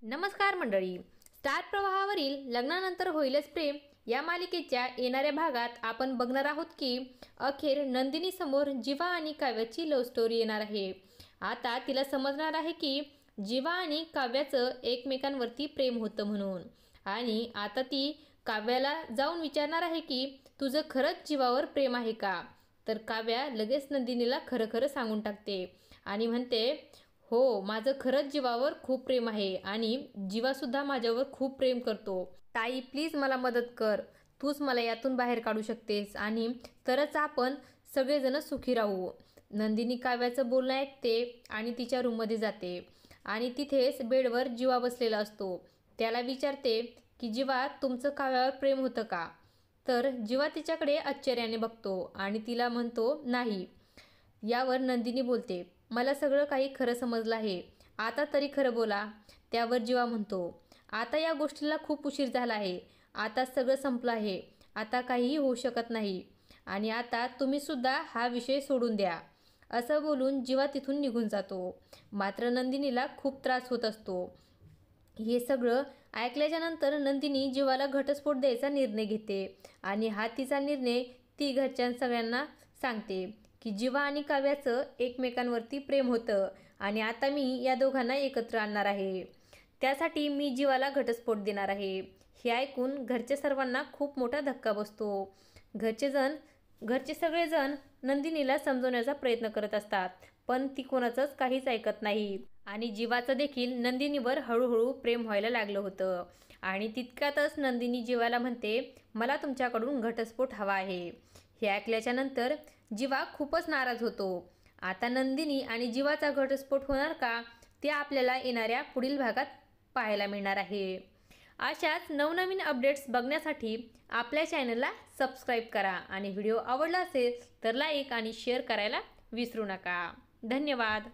नमस्कार मंडळी, स्टार प्रवाहावरील लग्नानंतर होईलच प्रेम या मालिकेच्या येणाऱ्या भागात आपण बघणार आहोत की अखेर नंदिनी समोर जीवा आणि काव्याची लव्ह स्टोरी येणार आहे। आता तिला समजणार आहे की जीवा आणि काव्याचं एकमेकांवरती प्रेम होतं म्हणून, आणि आता ती काव्याला जाऊन विचारणार आहे की तुझं खरंच जीवावर प्रेम आहे का। तर काव्या लगेच नंदिनीला खरं सांगून टाकते आणि म्हणते, हो, माझं खरंच जीवावर खूप प्रेम आहे आणि जीवासुद्धा माझ्यावर खूप प्रेम करतो। ताई, प्लीज मला मदत कर, तूच मला यातून बाहेर काढू शकतेस आणि तरच आपण सगळेजण सुखी राहू। नंदिनी काव्याचं बोलणं ऐकते आणि तिच्या रूममध्ये जाते आणि तिथेच बेडवर जीवा बसलेला असतो। त्याला विचारते की जीवा, तुमचं काव्यावर प्रेम होतं का। तर जीवा तिच्याकडे आश्चर्याने बघतो आणि तिला म्हणतो नाही। यावर नंदिनी बोलते, मला सगळं काही खरं समजलं आहे, आता तरी खरं बोला। त्यावर जीवा म्हणतो, आता या गोष्टीला खूप उशीर झाला आहे, आता सगळं संपलं आहे, आता काहीही होऊ शकत नाही आणि आता तुम्ही सुद्धा हा विषय सोडून द्या। असं बोलून जीवा तिथून निघून जातो। मात्र नंदिनीला खूप त्रास होत असतो। हे सगळं ऐकल्याच्या नंतर नंदिनी जीवाला घटस्फोट द्यायचा निर्णय घेते आणि हा तिचा निर्णय ती घरच्या सगळ्यांना सांगते की जीवा आणि काव्याचं एकमेकांवरती प्रेम होतं आणि आता मी या दोघांना एकत्र आणणार आहे। त्यासाठी मी जीवाला घटस्फोट देणार आहे। हे ऐकून घरच्या सर्वांना खूप मोठा धक्का बसतो। घरचे सगळेजण नंदिनीला समजवण्याचा प्रयत्न करत असतात, पण ती कोणाचंच काहीच ऐकत नाही आणि जीवाचं देखील नंदिनीवर हळूहळू प्रेम व्हायला लागलं होतं। आणि तितक्यातच नंदिनी जीवाला म्हणते, मला तुमच्याकडून घटस्फोट हवा आहे। हे ऐकल्याच्या नंतर जीवा खूपच नाराज होतो। आता नंदिनी आणि जीवाचा घटस्फोट होणार का, ते आपल्याला येणाऱ्या पुढील भागात पाहायला मिळणार आहे। अशाच नवनवीन अपडेट्स बघण्यासाठी आपल्या चॅनलला सबस्क्राईब करा आणि व्हिडिओ आवडला असेल तर लाईक आणि शेअर करायला विसरू नका। धन्यवाद।